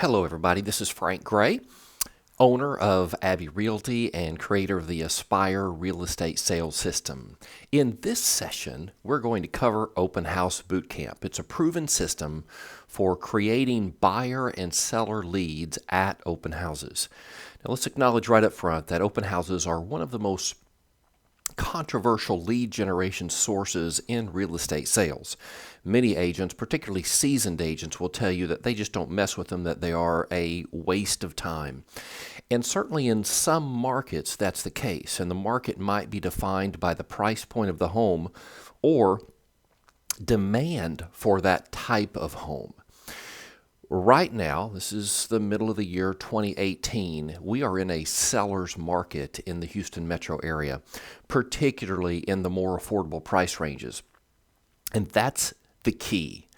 Hello, everybody. This is Frank Gray, owner of Abbey Realty and creator of the Aspire Real Estate Sales System. In this session, we're going to cover Open House Bootcamp. It's a proven system for creating buyer and seller leads at open houses. Now, let's acknowledge right up front that open houses are one of the most controversial lead generation sources in real estate sales. Many agents, particularly seasoned agents, will tell you that they just don't mess with them, that they are a waste of time. And certainly in some markets that's the case, and the market might be defined by the price point of the home or demand for that type of home. Right now, this is the middle of the year 2018, we are in a seller's market in the Houston metro area, particularly in the more affordable price ranges. And that's the key.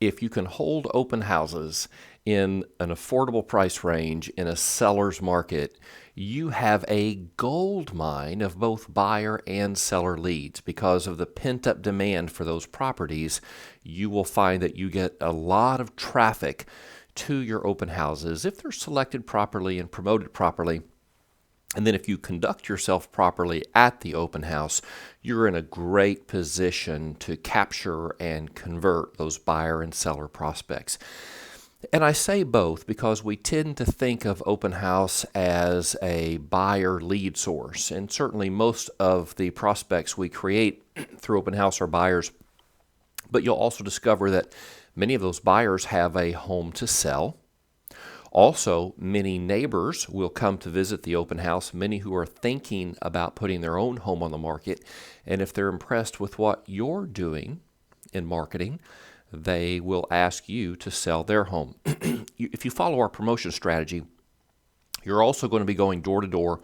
If you can hold open houses in an affordable price range in a seller's market, you have a gold mine of both buyer and seller leads. Because of the pent-up demand for those properties, you will find that you get a lot of traffic to your open houses if they're selected properly and promoted properly. And then if you conduct yourself properly at the open house, you're in a great position to capture and convert those buyer and seller prospects. And I say both because we tend to think of open house as a buyer lead source. And certainly most of the prospects we create through open house are buyers. But you'll also discover that many of those buyers have a home to sell. Also, many neighbors will come to visit the open house, many who are thinking about putting their own home on the market. And if they're impressed with what you're doing in marketing, they will ask you to sell their home. If you follow our promotion strategy, you're also going to be going door to door,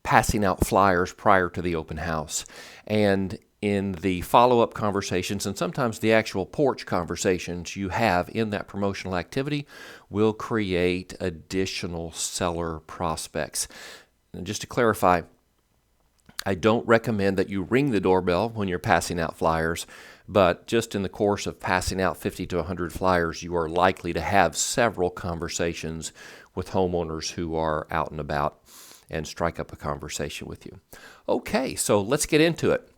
passing out flyers prior to the open house. And in the follow-up conversations and sometimes the actual porch conversations you have in that promotional activity will create additional seller prospects. And just to clarify, I don't recommend that you ring the doorbell when you're passing out flyers, but just in the course of passing out 50 to 100 flyers, you are likely to have several conversations with homeowners who are out and about and strike up a conversation with you. Okay, so let's get into it.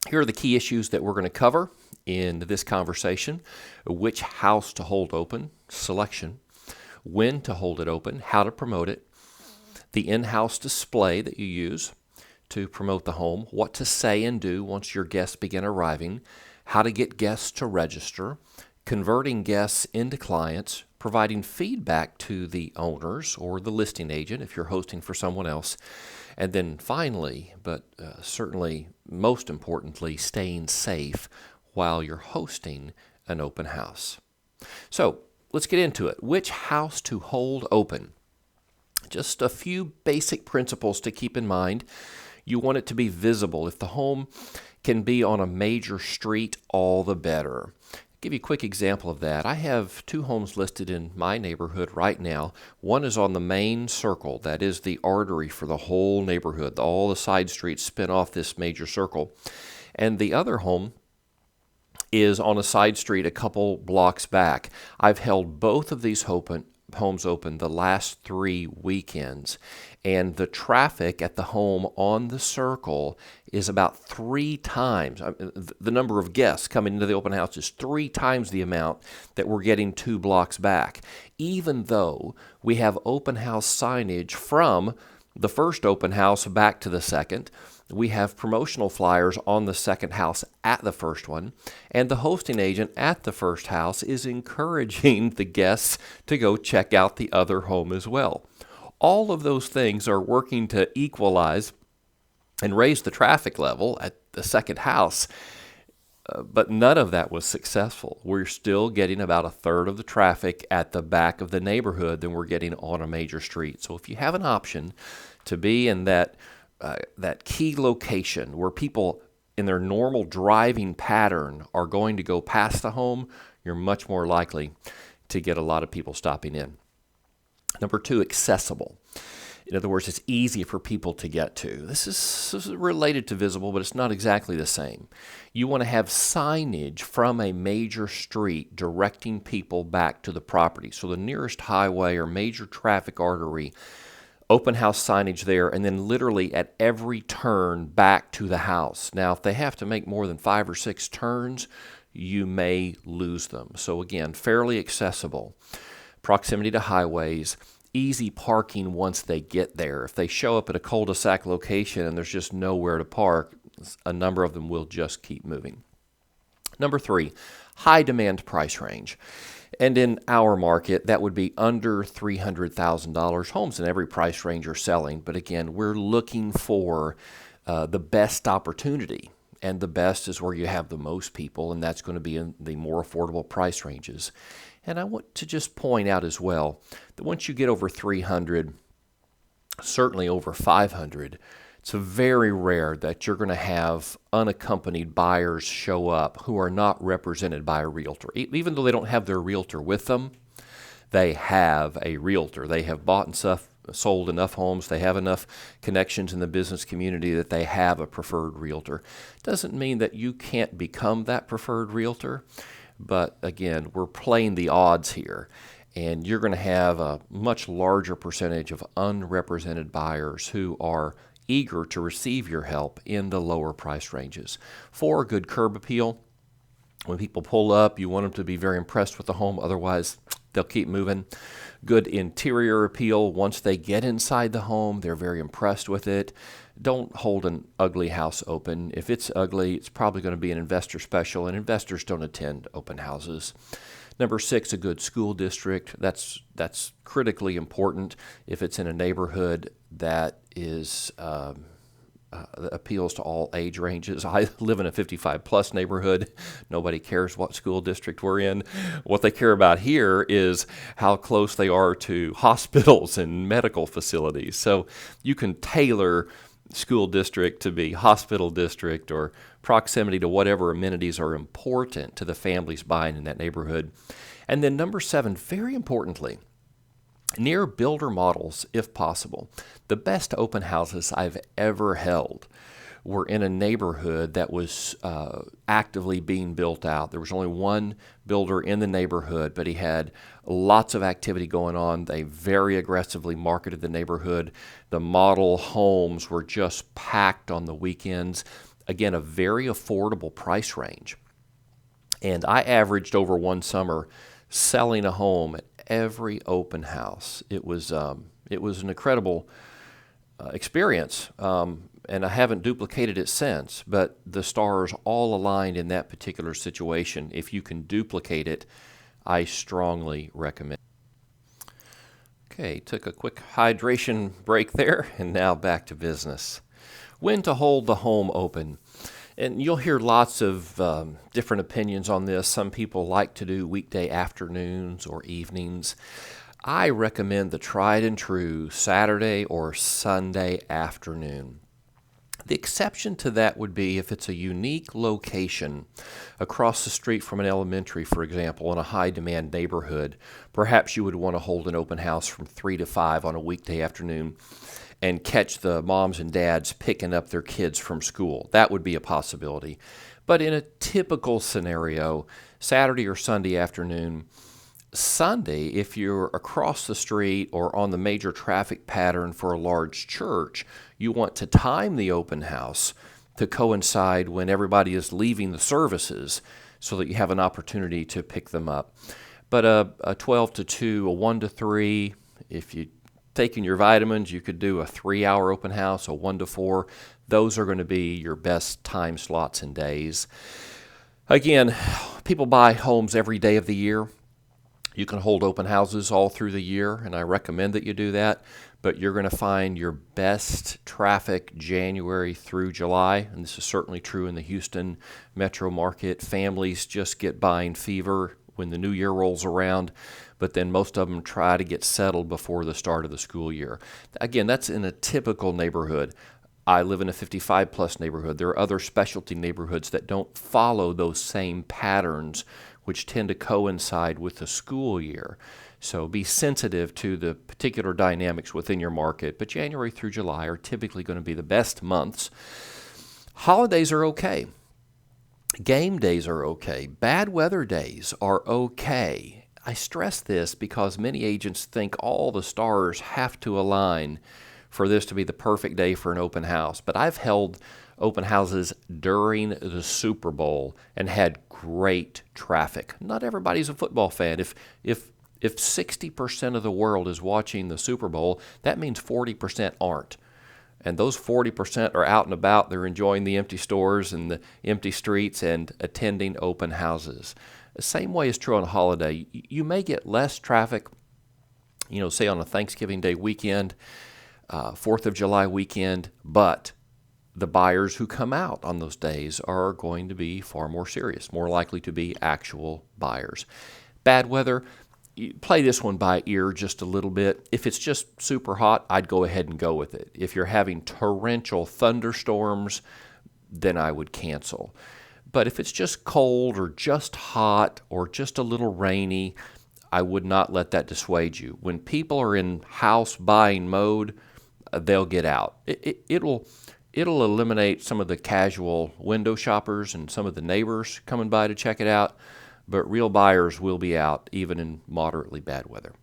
Here are the key issues that we're going to cover in this conversation: which house to hold open, selection, when to hold it open, how to promote it, the in-house display that you use to promote the home, what to say and do once your guests begin arriving, how to get guests to register, converting guests into clients, providing feedback to the owners or the listing agent if you're hosting for someone else, and then finally, but certainly most importantly, staying safe while you're hosting an open house. So let's get into it. Which house to hold open? Just a few basic principles to keep in mind. You want it to be visible. If the home can be on a major street, all the better. Give you a quick example of that. I have two homes listed in my neighborhood right now. One is on the main circle, that is the artery for the whole neighborhood. All the side streets spin off this major circle. And the other home is on a side street a couple blocks back. I've held both of these homes open the last 3 weekends, and the traffic at the home on the circle is about 3 times. The number of guests coming into the open house is 3 times the amount that we're getting 2 blocks back, even though we have open house signage from the first open house back to the second. We have promotional flyers on the second house at the first one, and the hosting agent at the first house is encouraging the guests to go check out the other home as well. All of those things are working to equalize and raise the traffic level at the second house, but none of that was successful. We're still getting about a third of the traffic at the back of the neighborhood than we're getting on a major street. So if you have an option to be in that key location where people in their normal driving pattern are going to go past the home, you're much more likely to get a lot of people stopping in. Number 2, accessible. In other words, it's easy for people to get to. This is related to visible, but it's not exactly the same. You want to have signage from a major street directing people back to the property. So the nearest highway or major traffic artery, open house signage there, and then literally at every turn back to the house. Now, if they have to make more than 5 or 6 turns, you may lose them. So again, fairly accessible. Proximity to highways, easy parking once they get there. If they show up at a cul-de-sac location and there's just nowhere to park, a number of them will just keep moving. Number 3, high demand price range. And in our market, that would be under $300,000. Homes in every price range are selling, but again, we're looking for the best opportunity. And the best is where you have the most people, and that's going to be in the more affordable price ranges. And I want to just point out as well that once you get over 300, certainly over 500, it's very rare that you're going to have unaccompanied buyers show up who are not represented by a realtor. Even though they don't have their realtor with them, they have a realtor. They have bought and sold enough homes. They have enough connections in the business community that they have a preferred realtor. Doesn't mean that you can't become that preferred realtor, but again, we're playing the odds here. And you're going to have a much larger percentage of unrepresented buyers who are eager to receive your help in the lower price ranges. 4, good curb appeal. When people pull up, you want them to be very impressed with the home. Otherwise, they'll keep moving. Good interior appeal. Once they get inside the home, they're very impressed with it. Don't hold an ugly house open. If it's ugly, it's probably going to be an investor special, and investors don't attend open houses. Number 6, a good school district. That's critically important if it's in a neighborhood that is appeals to all age ranges. I live in a 55-plus neighborhood. Nobody cares what school district we're in. What they care about here is how close they are to hospitals and medical facilities. So you can tailor school district to be hospital district or proximity to whatever amenities are important to the families buying in that neighborhood. And then number 7, very importantly, near builder models if possible. The best open houses I've ever held were in a neighborhood that was actively being built out. There was only one builder in the neighborhood, but he had lots of activity going on. They very aggressively marketed the neighborhood. The model homes were just packed on the weekends. Again, a very affordable price range. And I averaged over one summer selling a home at every open house. It was an incredible experience, and I haven't duplicated it since, but the stars all aligned in that particular situation. If you can duplicate it, I strongly recommend. Okay, took a quick hydration break there, and now back to business. When to hold the home open. And you'll hear lots of different opinions on this. Some people like to do weekday afternoons or evenings. I recommend the tried and true Saturday or Sunday afternoon. The exception to that would be if it's a unique location across the street from an elementary, for example, in a high-demand neighborhood. Perhaps you would want to hold an open house from 3 to 5 on a weekday afternoon and catch the moms and dads picking up their kids from school. That would be a possibility. But in a typical scenario, Saturday or Sunday afternoon, Sunday, if you're across the street or on the major traffic pattern for a large church, you want to time the open house to coincide when everybody is leaving the services so that you have an opportunity to pick them up. But a 12 to 2, a 1 to 3, if you taking your vitamins, you could do a 3-hour open house, a 1 to 4. Those are going to be your best time slots and days. Again, people buy homes every day of the year. You can hold open houses all through the year, and I recommend that you do that. But you're going to find your best traffic January through July, and this is certainly true in the Houston metro market. Families just get buying fever when the new year rolls around, but then most of them try to get settled before the start of the school year. Again, that's in a typical neighborhood. I live in a 55-plus neighborhood. There are other specialty neighborhoods that don't follow those same patterns which tend to coincide with the school year. So be sensitive to the particular dynamics within your market, but January through July are typically going to be the best months. Holidays are okay. Game days are okay. Bad weather days are okay. I stress this because many agents think all the stars have to align for this to be the perfect day for an open house. But I've held open houses during the Super Bowl and had great traffic. Not everybody's a football fan. If 60% of the world is watching the Super Bowl, that means 40% aren't. And those 40% are out and about. They're enjoying the empty stores and the empty streets and attending open houses. The same way is true on a holiday. You may get less traffic, say on a Thanksgiving Day weekend, 4th of July weekend, but the buyers who come out on those days are going to be far more serious, more likely to be actual buyers. Bad weather, play this one by ear just a little bit. If it's just super hot, I'd go ahead and go with it. If you're having torrential thunderstorms, then I would cancel. But if it's just cold or just hot or just a little rainy, I would not let that dissuade you. When people are in house buying mode, they'll get out. It'll eliminate some of the casual window shoppers and some of the neighbors coming by to check it out, but real buyers will be out even in moderately bad weather.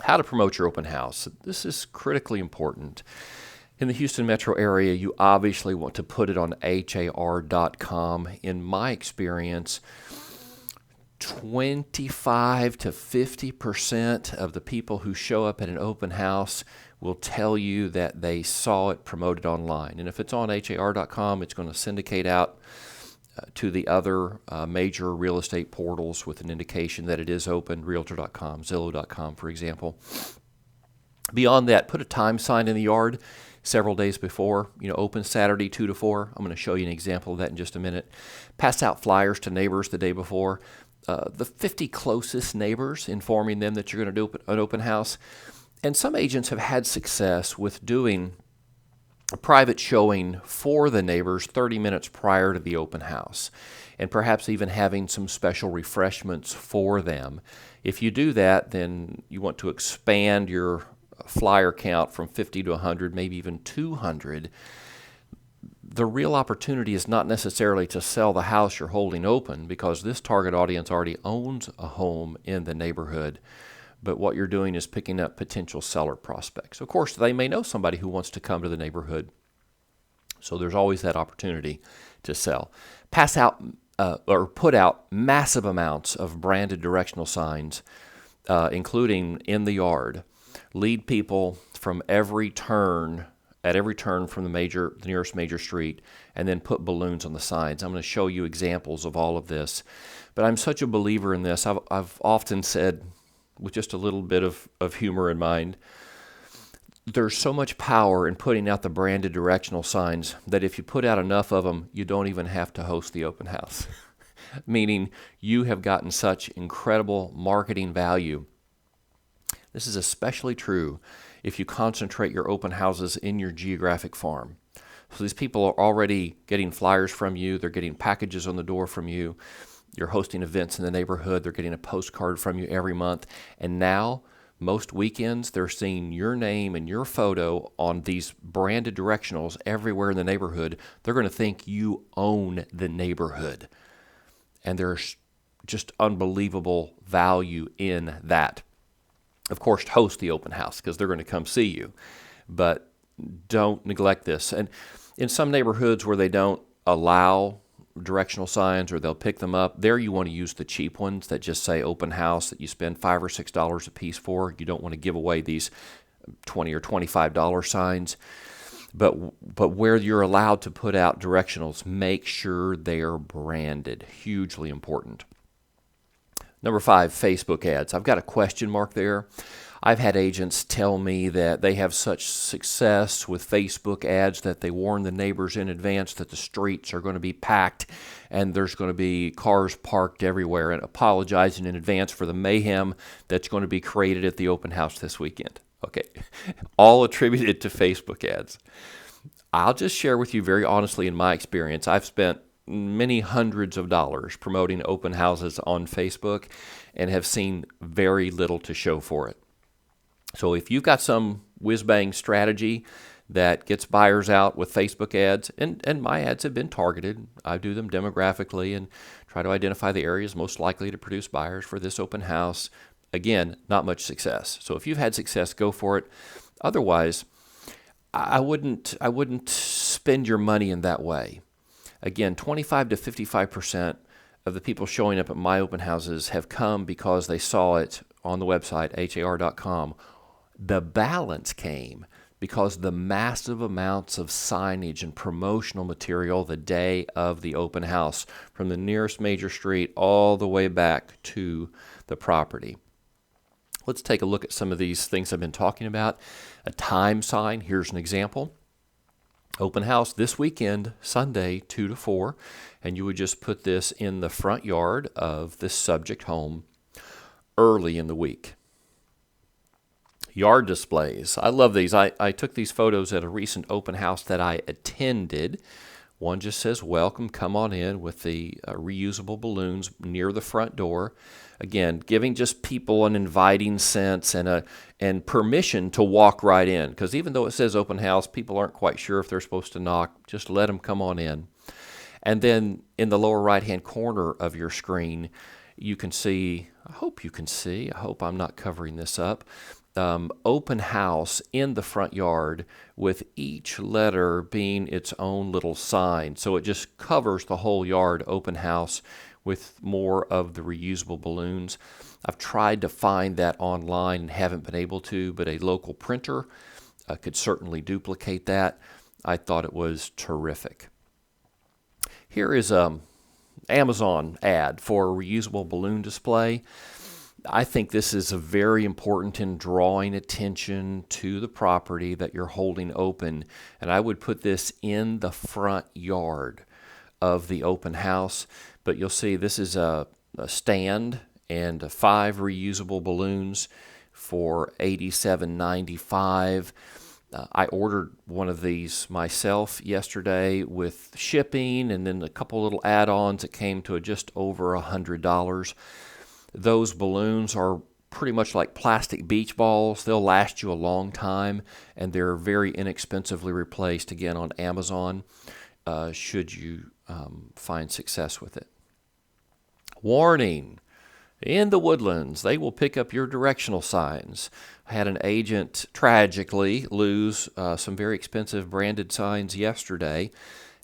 How to promote your open house. This is critically important. In the Houston metro area, you obviously want to put it on har.com. In my experience, 25 to 50% of the people who show up at an open house will tell you that they saw it promoted online. And if it's on har.com, it's going to syndicate out to the other major real estate portals with an indication that it is open, Realtor.com, Zillow.com, for example. Beyond that, put a time sign in the yard several days before, open Saturday 2 to 4. I'm going to show you an example of that in just a minute. Pass out flyers to neighbors the day before. The 50 closest neighbors, informing them that you're going to do an open house. And some agents have had success with doing a private showing for the neighbors 30 minutes prior to the open house, and perhaps even having some special refreshments for them. If you do that, then you want to expand your flyer count from 50 to 100, maybe even 200. The real opportunity is not necessarily to sell the house you're holding open, because this target audience already owns a home in the neighborhood. But what you're doing is picking up potential seller prospects. Of course, they may know somebody who wants to come to the neighborhood, so there's always that opportunity to sell. Pass out or put out massive amounts of branded directional signs, including in the yard. Lead people from every turn from the nearest major street, and then put balloons on the signs. I'm going to show you examples of all of this. But I'm such a believer in this. I've often said, with just a little bit of humor in mind, there's so much power in putting out the branded directional signs that if you put out enough of them, you don't even have to host the open house. Meaning you have gotten such incredible marketing value. This is especially true if you concentrate your open houses in your geographic farm. So these people are already getting flyers from you. They're getting packages on the door from you. You're hosting events in the neighborhood. They're getting a postcard from you every month. And now, most weekends, they're seeing your name and your photo on these branded directionals everywhere in the neighborhood. They're going to think you own the neighborhood. And there's just unbelievable value in that. Of course, host the open house because they're going to come see you. But don't neglect this. And in some neighborhoods where they don't allow directional signs, or they'll pick them up, there you want to use the cheap ones that just say open house that you spend $5 or $6 a piece for. You don't want to give away these $20 or $25 signs. But where you're allowed to put out directionals, make sure they're branded. Hugely important. Number 5, Facebook ads. I've got a question mark there. I've had agents tell me that they have such success with Facebook ads that they warn the neighbors in advance that the streets are going to be packed and there's going to be cars parked everywhere, and apologizing in advance for the mayhem that's going to be created at the open house this weekend. Okay, all attributed to Facebook ads. I'll just share with you very honestly, in my experience, I've spent many hundreds of dollars promoting open houses on Facebook and have seen very little to show for it. So if you've got some whiz-bang strategy that gets buyers out with Facebook ads, and my ads have been targeted, I do them demographically and try to identify the areas most likely to produce buyers for this open house. Again, not much success. So if you've had success, go for it. Otherwise, I wouldn't spend your money in that way. Again, 25 to 55% of the people showing up at my open houses have come because they saw it on the website, har.com. The balance came because the massive amounts of signage and promotional material the day of the open house, from the nearest major street all the way back to the property. Let's take a look at some of these things I've been talking about. A time sign, here's an example. Open house this weekend, Sunday, 2 to 4, and you would just put this in the front yard of this subject home early in the week. Yard displays. I love these. I took these photos at a recent open house that I attended. One just says, welcome, come on in, with the reusable balloons near the front door. Again, giving just people an inviting sense and permission to walk right in. Because even though it says open house, people aren't quite sure if they're supposed to knock. Just let them come on in. And then in the lower right-hand corner of your screen, you can see, I hope I'm not covering this up, open house in the front yard, with each letter being its own little sign. So it just covers the whole yard, open house, with more of the reusable balloons. I've tried to find that online and haven't been able to, but a local printer could certainly duplicate that. I thought it was terrific. Here is an Amazon ad for a reusable balloon display. I think this is very important in drawing attention to the property that you're holding open, and I would put this in the front yard of the open house. But you'll see this is a stand and 5 reusable balloons for $87.95. I ordered one of these myself yesterday with shipping and then a couple little add-ons. It came to just over $100. Those balloons are pretty much like plastic beach balls. They'll last you a long time, and they're very inexpensively replaced, again, on Amazon, should you find success with it. Warning. In the Woodlands, they will pick up your directional signs. I had an agent tragically lose some very expensive branded signs yesterday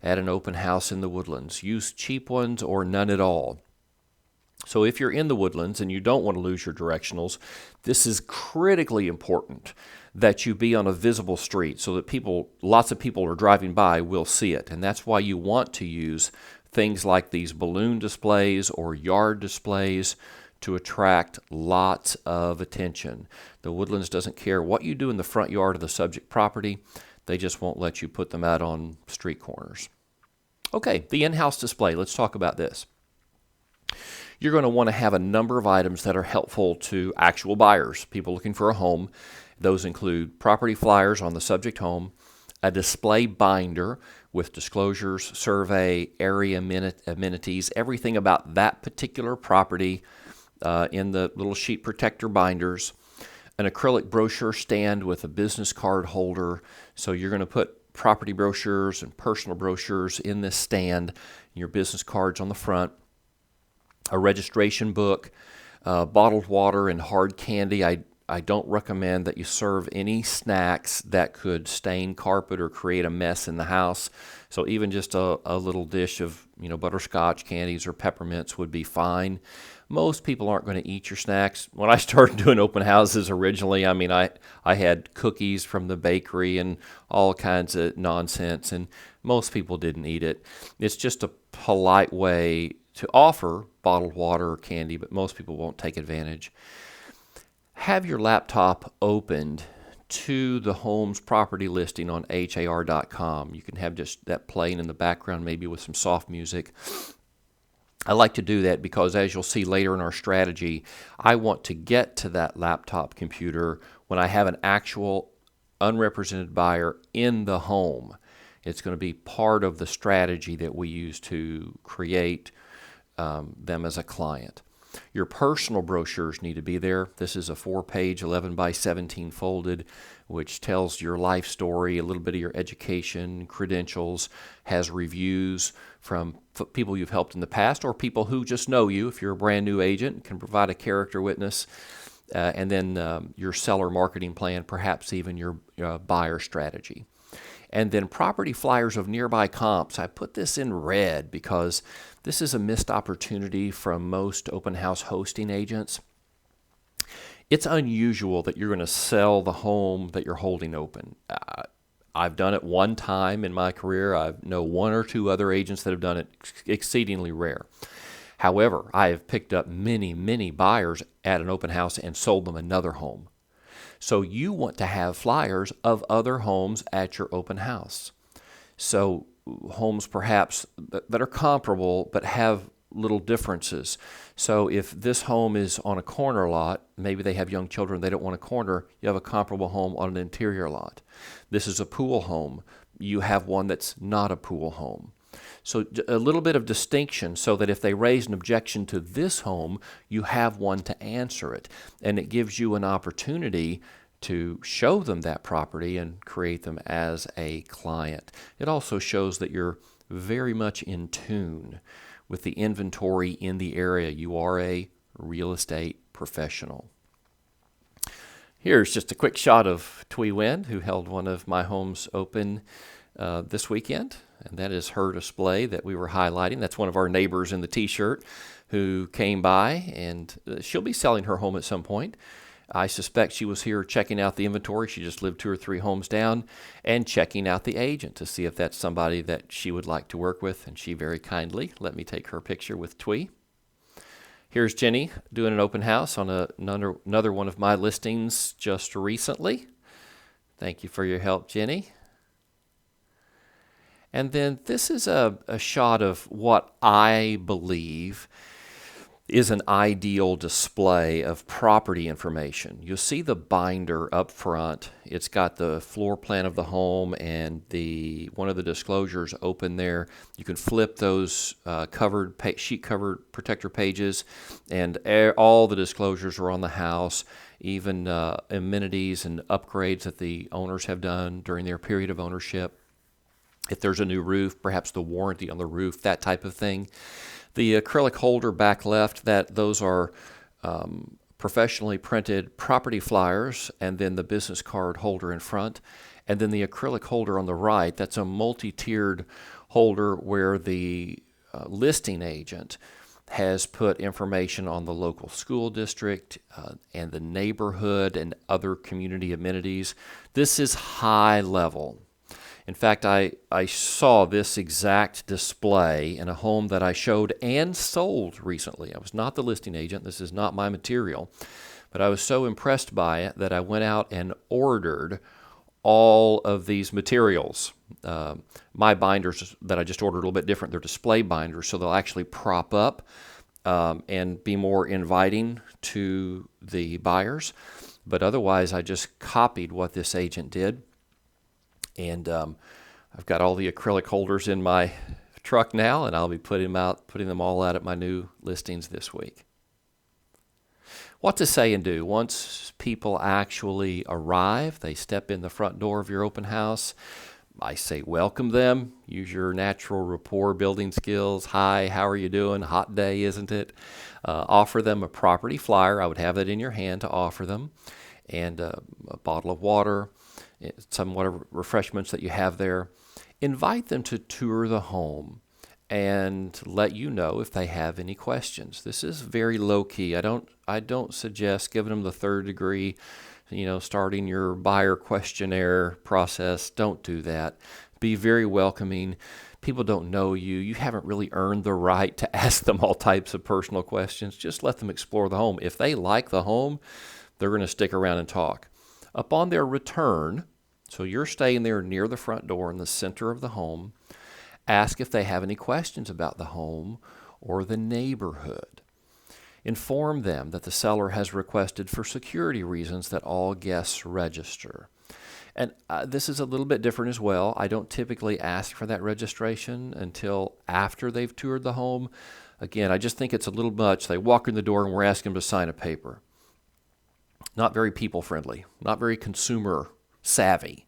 at an open house in the Woodlands. Use cheap ones or none at all. So if you're in the Woodlands and you don't want to lose your directionals, this is critically important that you be on a visible street so that lots of people are driving by will see it. And that's why you want to use things like these balloon displays or yard displays to attract lots of attention. The Woodlands doesn't care what you do in the front yard of the subject property. They just won't let you put them out on street corners. Okay, the in-house display. Let's talk about this. You're going to want to have a number of items that are helpful to actual buyers, people looking for a home. Those include property flyers on the subject home, a display binder with disclosures, survey, area amenities, everything about that particular property in the little sheet protector binders, an acrylic brochure stand with a business card holder. So you're going to put property brochures and personal brochures in this stand, your business cards on the front, a registration book, bottled water, and hard candy. I don't recommend that you serve any snacks that could stain carpet or create a mess in the house. So even just a little dish of butterscotch candies or peppermints would be fine. Most people aren't going to eat your snacks. When I started doing open houses originally, I had cookies from the bakery and all kinds of nonsense, and most people didn't eat it. It's just a polite way to offer bottled water or candy, but most people won't take advantage. Have your laptop opened to the home's property listing on har.com. You can have just that playing in the background, maybe with some soft music. I like to do that because, as you'll see later in our strategy, I want to get to that laptop computer when I have an actual unrepresented buyer in the home. It's going to be part of the strategy that we use to create them as a client. Your personal brochures need to be there. This is a 4-page, 11 by 17 folded, which tells your life story, a little bit of your education, credentials, has reviews from people you've helped in the past or people who just know you. If you're a brand new agent, can provide a character witness, and then your seller marketing plan, perhaps even your buyer strategy. And then property flyers of nearby comps. I put this in red because this is a missed opportunity from most open house hosting agents. It's unusual that you're going to sell the home that you're holding open. I've done it one time in my career. I know one or two other agents that have done it, exceedingly rare. However, I have picked up many, many buyers at an open house and sold them another home. So you want to have flyers of other homes at your open house. So homes perhaps that are comparable but have little differences. So if this home is on a corner lot, maybe they have young children, they don't want a corner, you have a comparable home on an interior lot. This is a pool home. You have one that's not a pool home. So a little bit of distinction so that if they raise an objection to this home, you have one to answer it. And it gives you an opportunity to show them that property and create them as a client. It also shows that you're very much in tune with the inventory in the area. You are a real estate professional. Here's just a quick shot of Twee Wind, who held one of my homes open this weekend. And that is her display that we were highlighting. That's one of our neighbors in the t-shirt who came by, and she'll be selling her home at some point. I suspect she was here checking out the inventory. She just lived 2 or 3 homes down and checking out the agent to see if that's somebody that she would like to work with. And she very kindly let me take her picture with Twee. Here's Jenny doing an open house on another one of my listings just recently. Thank you for your help, Jenny. And then this is a shot of what I believe is an ideal display of property information. You'll see the binder up front. It's got the floor plan of the home and one of the disclosures open there. You can flip those sheet covered protector pages, and all the disclosures are on the house, even amenities and upgrades that the owners have done during their period of ownership. If there's a new roof, perhaps the warranty on the roof, that type of thing. The acrylic holder back left, those are professionally printed property flyers, and then the business card holder in front. And then the acrylic holder on the right, that's a multi-tiered holder where the listing agent has put information on the local school district and the neighborhood and other community amenities. This is high level. In fact, I saw this exact display in a home that I showed and sold recently. I was not the listing agent. This is not my material. But I was so impressed by it that I went out and ordered all of these materials. My binders that I just ordered are a little bit different. They're display binders, so they'll actually prop up and be more inviting to the buyers. But otherwise, I just copied what this agent did. And I've got all the acrylic holders in my truck now, and I'll be putting them all out at my new listings this week. What to say and do. Once people actually arrive, they step in the front door of your open house, I say welcome them. Use your natural rapport building skills. Hi, how are you doing? Hot day, isn't it? Offer them a property flyer. I would have that in your hand to offer them, and a bottle of water, some whatever refreshments that you have there. Invite them to tour the home and let you know if they have any questions. This is very low key. I don't suggest giving them the third degree, starting your buyer questionnaire process. Don't do that. Be very welcoming. People don't know you. You haven't really earned the right to ask them all types of personal questions. Just let them explore the home. If they like the home, they're going to stick around and talk. Upon their return, so you're staying there near the front door in the center of the home, ask if they have any questions about the home or the neighborhood. Inform them that the seller has requested for security reasons that all guests register. And this is a little bit different as well. I don't typically ask for that registration until after they've toured the home. Again, I just think it's a little much. They walk in the door and we're asking them to sign a paper. Not very people friendly, not very consumer savvy.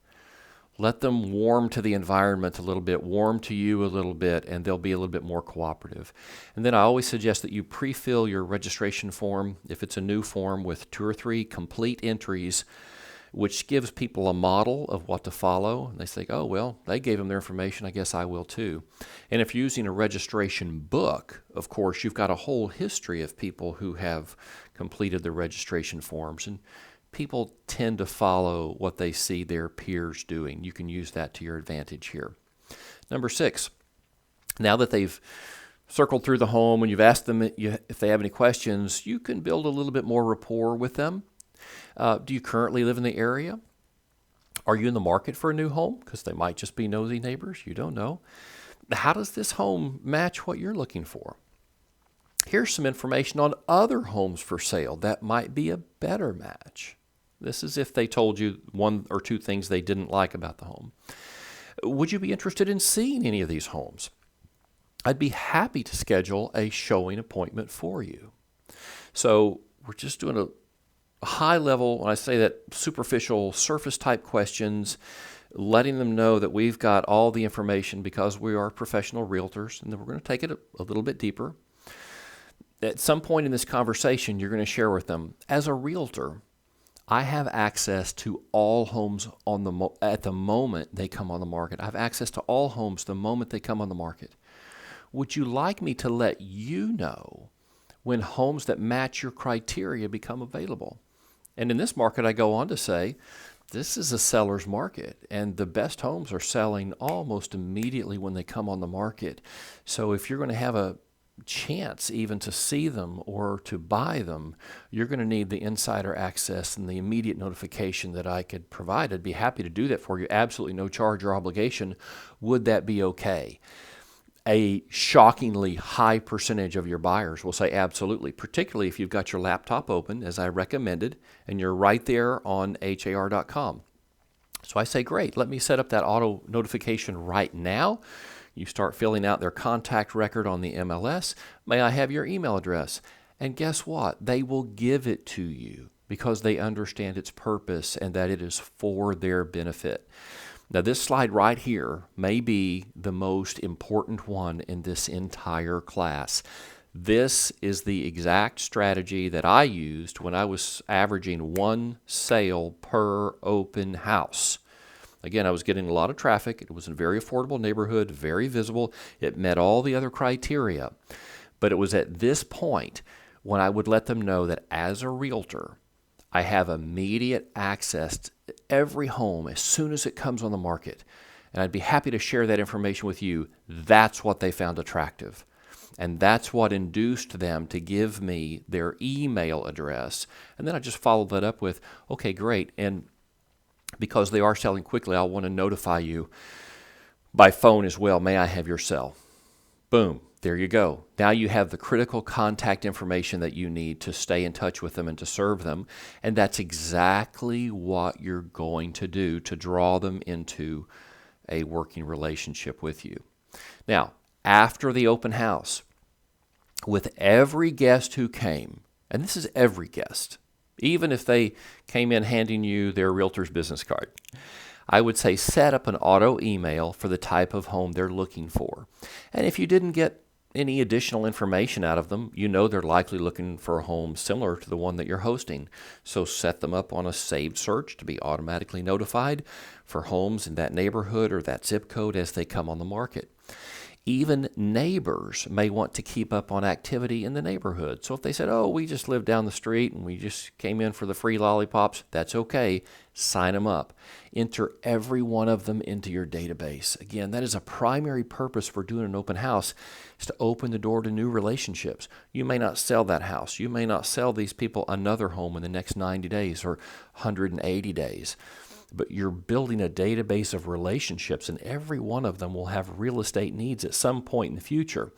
Let them warm to the environment a little bit, warm to you a little bit, and they'll be a little bit more cooperative. And then I always suggest that you pre-fill your registration form, if it's a new form, with 2 or 3 complete entries, which gives people a model of what to follow. And they say, oh, well, they gave them their information, I guess I will too. And if you're using a registration book, of course, you've got a whole history of people who have completed the registration forms. And people tend to follow what they see their peers doing. You can use that to your advantage here. Number 6, now that they've circled through the home and you've asked them if they have any questions, you can build a little bit more rapport with them. Do you currently live in the area? Are you in the market for a new home? Because they might just be nosy neighbors. You don't know. How does this home match what you're looking for? Here's some information on other homes for sale that might be a better match. This is if they told you 1 or 2 things they didn't like about the home. Would you be interested in seeing any of these homes? I'd be happy to schedule a showing appointment for you. So we're just doing a high level, when I say that, superficial, surface type questions, letting them know that we've got all the information because we are professional realtors, and then we're going to take it a little bit deeper. At some point in this conversation, you're going to share with them, as a realtor, I have access to all homes at the moment they come on the market. I have access to all homes the moment they come on the market. Would you like me to let you know when homes that match your criteria become available? And in this market, I go on to say, this is a seller's market, and the best homes are selling almost immediately when they come on the market. So if you're going to have a chance even to see them or to buy them, you're going to need the insider access and the immediate notification that I could provide. I'd be happy to do that for you, absolutely no charge or obligation. Would that be okay? A shockingly high percentage of your buyers will say absolutely, particularly if you've got your laptop open, as I recommended, and you're right there on har.com. So I say, great, let me set up that auto notification right now. You start filling out their contact record on the MLS. May I have your email address? And guess what? They will give it to you because they understand its purpose and that it is for their benefit. Now, this slide right here may be the most important one in this entire class. This is the exact strategy that I used when I was averaging 1 sale per open house. Again, I was getting a lot of traffic. It was in a very affordable neighborhood, very visible. It met all the other criteria. But it was at this point when I would let them know that as a realtor, I have immediate access to every home as soon as it comes on the market. And I'd be happy to share that information with you. That's what they found attractive. And that's what induced them to give me their email address. And then I just followed that up with, okay, great. And because they are selling quickly, I'll want to notify you by phone as well. May I have your cell? Boom. There you go. Now you have the critical contact information that you need to stay in touch with them and to serve them. And that's exactly what you're going to do to draw them into a working relationship with you. Now, after the open house, with every guest who came, and this is every guest, even if they came in handing you their realtor's business card, I would say set up an auto email for the type of home they're looking for. And if you didn't get any additional information out of them, you know they're likely looking for a home similar to the one that you're hosting. So set them up on a saved search to be automatically notified for homes in that neighborhood or that zip code as they come on the market. Even neighbors may want to keep up on activity in the neighborhood. So if they said, oh, we just live down the street and we just came in for the free lollipops, that's okay. Sign them up. Enter every one of them into your database. Again, that is a primary purpose for doing an open house, is to open the door to new relationships. You may not sell that house. You may not sell these people another home in the next 90 days or 180 days. But you're building a database of relationships, and every one of them will have real estate needs at some point in the future.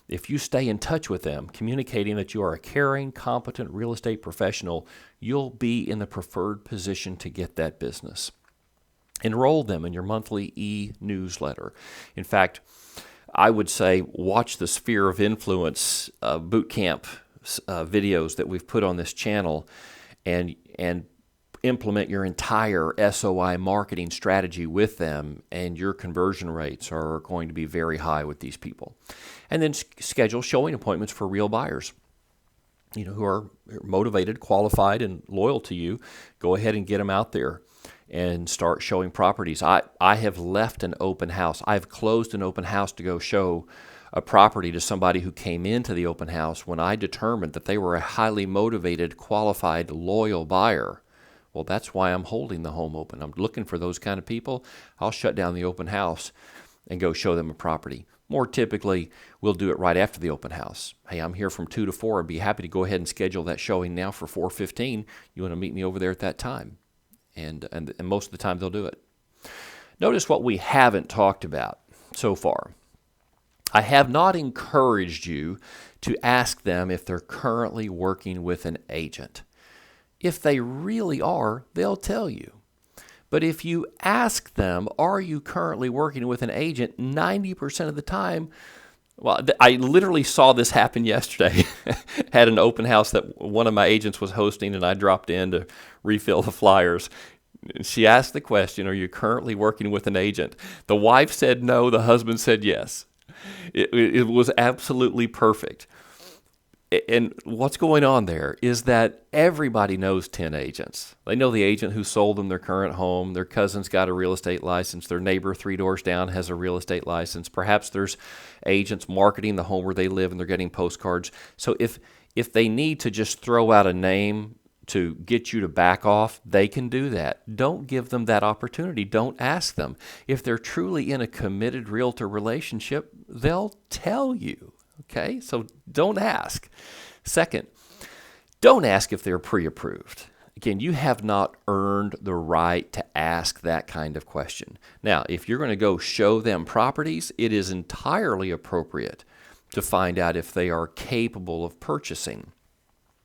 If you stay in touch with them, communicating that you are a caring, competent real estate professional, you'll be in the preferred position to get that business. Enroll them in your monthly e-newsletter. In fact, I would say watch the Sphere of Influence boot camp videos that we've put on this channel, and implement your entire SOI marketing strategy with them, and your conversion rates are going to be very high with these people. And then schedule showing appointments for real buyers, who are motivated, qualified, and loyal to you. Go ahead and get them out there and start showing properties. I have left an open house. I've closed an open house to go show a property to somebody who came into the open house when I determined that they were a highly motivated, qualified, loyal buyer. Well, that's why I'm holding the home open. I'm looking for those kind of people. I'll shut down the open house and go show them a property. More typically, we'll do it right after the open house. Hey, I'm here from 2 to 4. I'd be happy to go ahead and schedule that showing now for 4:15. You want to meet me over there at that time? And most of the time they'll do it. Notice what we haven't talked about so far. I have not encouraged you to ask them if they're currently working with an agent. If they really are, they'll tell you. But if you ask them, are you currently working with an agent, 90% of the time, well, I literally saw this happen yesterday. Had an open house that one of my agents was hosting, and I dropped in to refill the flyers. She asked the question, are you currently working with an agent? The wife said no, the husband said yes. It was absolutely perfect. And what's going on there is that everybody knows 10 agents. They know the agent who sold them their current home. Their cousin's got a real estate license. Their neighbor 3 doors down has a real estate license. Perhaps there's agents marketing the home where they live and they're getting postcards. So if they need to just throw out a name to get you to back off, they can do that. Don't give them that opportunity. Don't ask them. If they're truly in a committed realtor relationship, they'll tell you. Okay, so don't ask. Second, don't ask if they're pre-approved. Again, you have not earned the right to ask that kind of question. Now, if you're going to go show them properties, it is entirely appropriate to find out if they are capable of purchasing.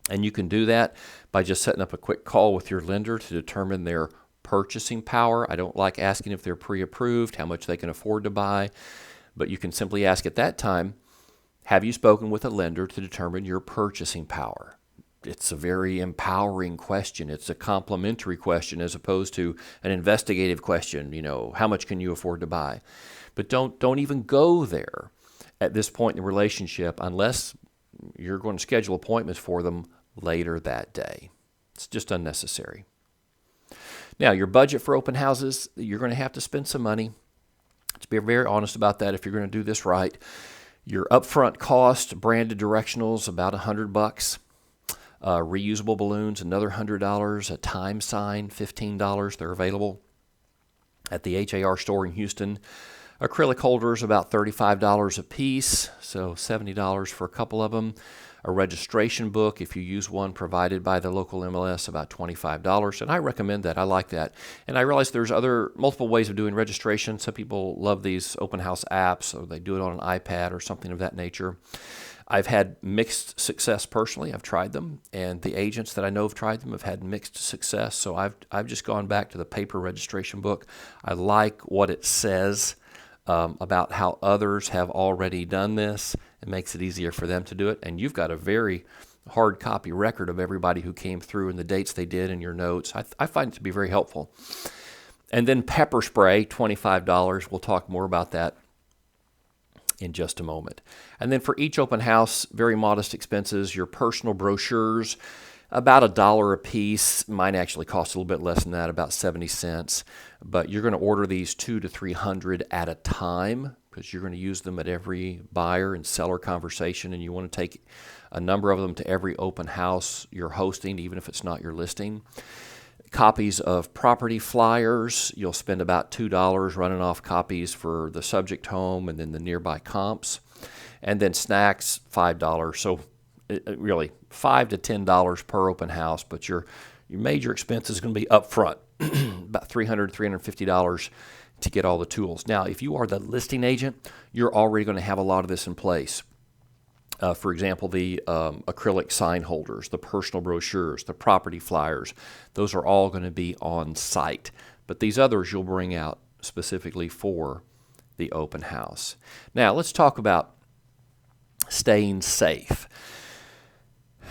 And you can do that by just setting up a quick call with your lender to determine their purchasing power. I don't like asking if they're pre-approved, how much they can afford to buy, but you can simply ask at that time, have you spoken with a lender to determine your purchasing power? It's a very empowering question. It's a complimentary question as opposed to an investigative question. How much can you afford to buy? But don't even go there at this point in the relationship unless you're going to schedule appointments for them later that day. It's just unnecessary. Now, your budget for open houses, you're going to have to spend some money. To be very honest about that, if you're going to do this right. Your upfront cost, branded directionals, about $100. Reusable balloons, another $100. A time sign, $15. They're available at the HAR store in Houston. Acrylic holders, about $35 a piece, so $70 for a couple of them. A registration book, if you use one provided by the local MLS, about $25. And I recommend that. I like that. And I realize there's multiple ways of doing registration. Some people love these open house apps, or they do it on an iPad or something of that nature. I've had mixed success personally. I've tried them, and the agents that I know have tried them have had mixed success. So I've just gone back to the paper registration book. I like what it says about how others have already done this. It makes it easier for them to do it. And you've got a very hard copy record of everybody who came through and the dates they did in your notes. I find it to be very helpful. And then pepper spray, $25. We'll talk more about that in just a moment. And then for each open house, very modest expenses, your personal brochures, about $1 a piece. Mine actually cost a little bit less than that, about 70 cents. But you're going to order these 200 to 300 at a time because you're going to use them at every buyer and seller conversation, and you want to take a number of them to every open house you're hosting, even if it's not your listing. Copies of property flyers, you'll spend about $2 running off copies for the subject home and then the nearby comps. And then snacks, $5. So really $5 to $10 per open house, but your major expense is going to be up front, about $300, $350 to get all the tools. Now, if you are the listing agent, you're already going to have a lot of this in place. For example, the acrylic sign holders, the personal brochures, the property flyers, those are all going to be on site. but these others you'll bring out specifically for the open house. Now, let's talk about staying safe.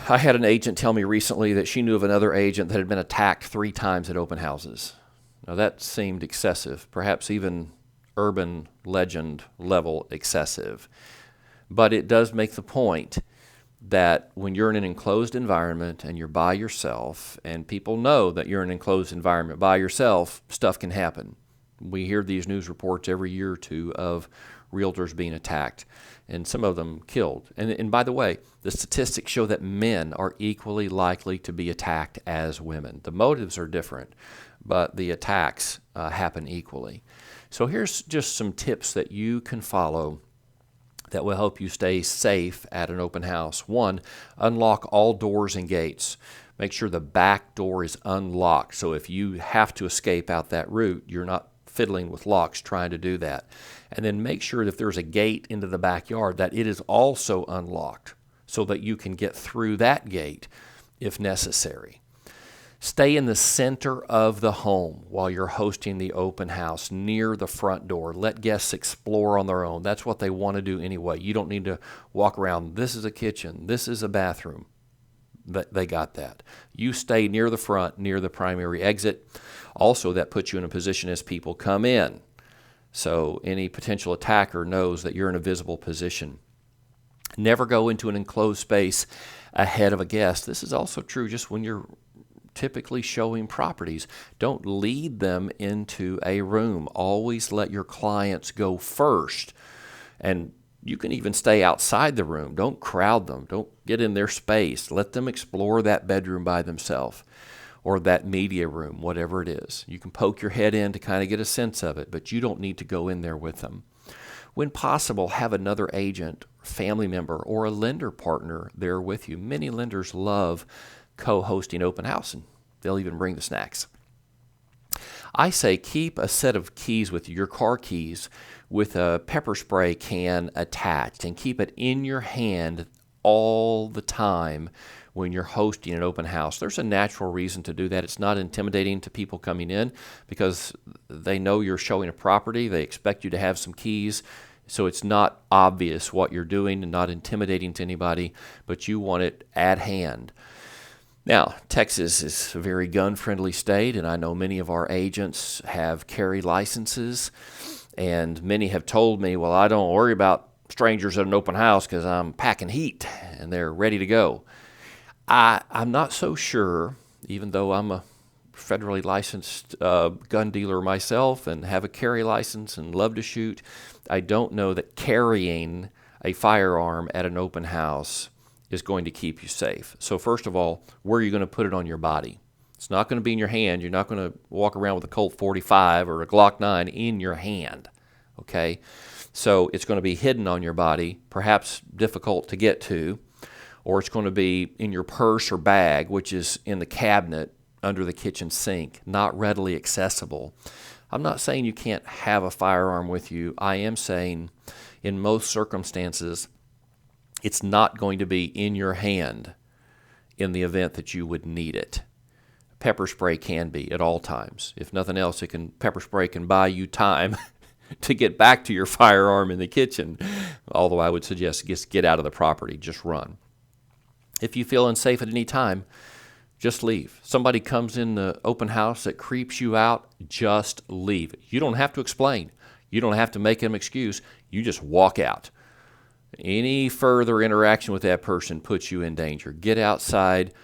I had an agent tell me recently that she knew of another agent that had been attacked 3 times at open houses. Now, that seemed excessive, perhaps even urban legend level excessive. But it does make the point that when you're in an enclosed environment and you're by yourself, and people know that you're in an enclosed environment by yourself, stuff can happen. We hear these news reports every year or two of realtors being attacked, and some of them killed. And by the way, the statistics show that men are equally likely to be attacked as women. The motives are different, but the attacks happen equally. So here's just some tips that you can follow that will help you stay safe at an open house. 1, unlock all doors and gates. Make sure the back door is unlocked, so if you have to escape out that route, you're not fiddling with locks trying to do that. And then make sure that if there's a gate into the backyard that it is also unlocked so that you can get through that gate if necessary. Stay in the center of the home while you're hosting the open house, near the front door. Let guests explore on their own. That's what they want to do anyway. You don't need to walk around, this is a kitchen, this is a bathroom. They got that. You stay near the front, near the primary exit. Also, that puts you in a position as people come in. So any potential attacker knows that you're in a visible position. Never go into an enclosed space ahead of a guest. This is also true just when you're typically showing properties. Don't lead them into a room. Always let your clients go first. And you can even stay outside the room. Don't crowd them. Don't get in their space. Let them explore that bedroom by themselves or that media room, whatever it is. You can poke your head in to kind of get a sense of it, but you don't need to go in there with them. When possible, have another agent, family member, or a lender partner there with you. Many lenders love co-hosting open house, and they'll even bring the snacks. I say keep a set of keys with you, your car keys, with a pepper spray can attached, and keep it in your hand all the time when you're hosting an open house. There's a natural reason to do that. It's not intimidating to people coming in because they know you're showing a property. They expect you to have some keys. So it's not obvious what you're doing and not intimidating to anybody, but you want it at hand. Now, Texas is a very gun-friendly state, and I know many of our agents have carry licenses, and many have told me, well, I don't worry about strangers at an open house because I'm packing heat, and they're ready to go. I'm not so sure, even though I'm a federally licensed gun dealer myself and have a carry license and love to shoot, I don't know that carrying a firearm at an open house is going to keep you safe. So first of all, where are you going to put it on your body? It's not going to be in your hand. You're not going to walk around with a Colt 45 or a Glock 9 in your hand, okay? So it's going to be hidden on your body, perhaps difficult to get to, or it's going to be in your purse or bag, which is in the cabinet under the kitchen sink, not readily accessible. I'm not saying you can't have a firearm with you. I am saying in most circumstances, it's not going to be in your hand in the event that you would need it. Pepper spray can be at all times. If nothing else, pepper spray can buy you time to get back to your firearm in the kitchen. Although I would suggest just get out of the property, just run. If you feel unsafe at any time, just leave. Somebody comes in the open house that creeps you out, just leave. You don't have to explain. You don't have to make an excuse. You just walk out. Any further interaction with that person puts you in danger. Get outside,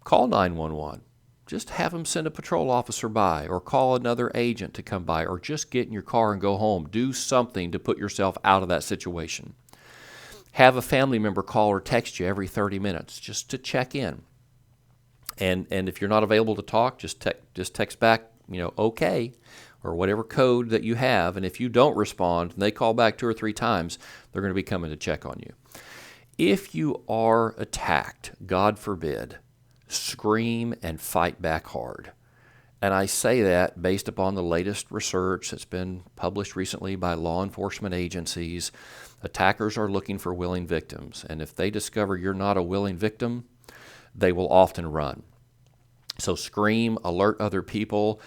call 911. Just have them send a patrol officer by, or call another agent to come by, or just get in your car and go home. Do something to put yourself out of that situation. Have a family member call or text you every 30 minutes just to check in. And if you're not available to talk, just text back, okay, or whatever code that you have. And if you don't respond and they call back 2 or 3 times, they're going to be coming to check on you. If you are attacked, God forbid, scream and fight back hard. And I say that based upon the latest research that's been published recently by law enforcement agencies. Attackers are looking for willing victims. And if they discover you're not a willing victim, they will often run. So scream, alert other people.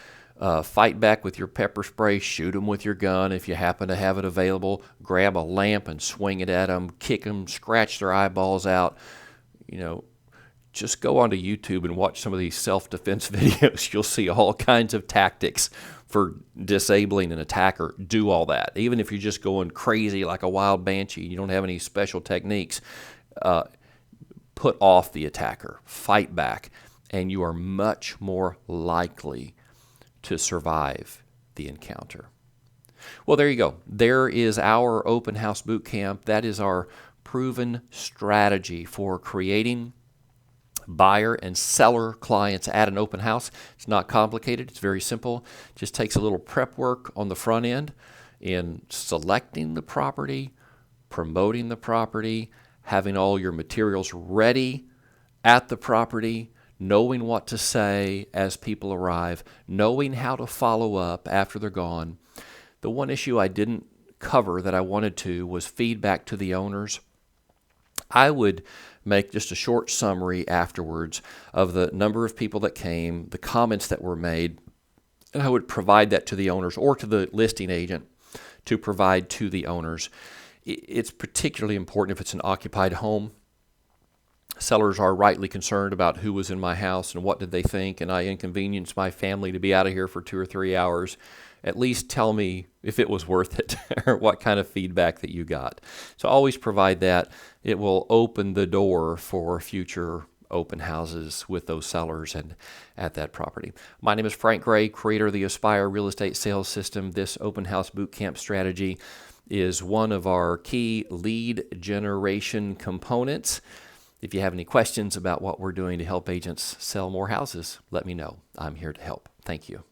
Fight back with your pepper spray, shoot them with your gun if you happen to have it available, grab a lamp and swing it at them, kick them, scratch their eyeballs out. You know, just go onto YouTube and watch some of these self-defense videos. You'll see all kinds of tactics for disabling an attacker. Do all that. Even if you're just going crazy like a wild banshee, you don't have any special techniques, put off the attacker, fight back, and you are much more likely to survive the encounter. Well, there you go. There is our open house boot camp. That is our proven strategy for creating buyer and seller clients at an open house. It's not complicated. It's very simple. It just takes a little prep work on the front end in selecting the property, promoting the property, having all your materials ready at the property, knowing what to say as people arrive, knowing how to follow up after they're gone. The one issue I didn't cover that I wanted to was feedback to the owners. I would make just a short summary afterwards of the number of people that came, the comments that were made, and I would provide that to the owners or to the listing agent to provide to the owners. It's particularly important if it's an occupied home. Sellers are rightly concerned about who was in my house and what did they think, and I inconvenienced my family to be out of here for 2 or 3 hours. At least tell me if it was worth it or what kind of feedback that you got. So always provide that. It will open the door for future open houses with those sellers and at that property. My name is Frank Gray, creator of the Aspire Real Estate Sales System. This open house boot camp strategy is one of our key lead generation components. If you have any questions about what we're doing to help agents sell more houses, let me know. I'm here to help. Thank you.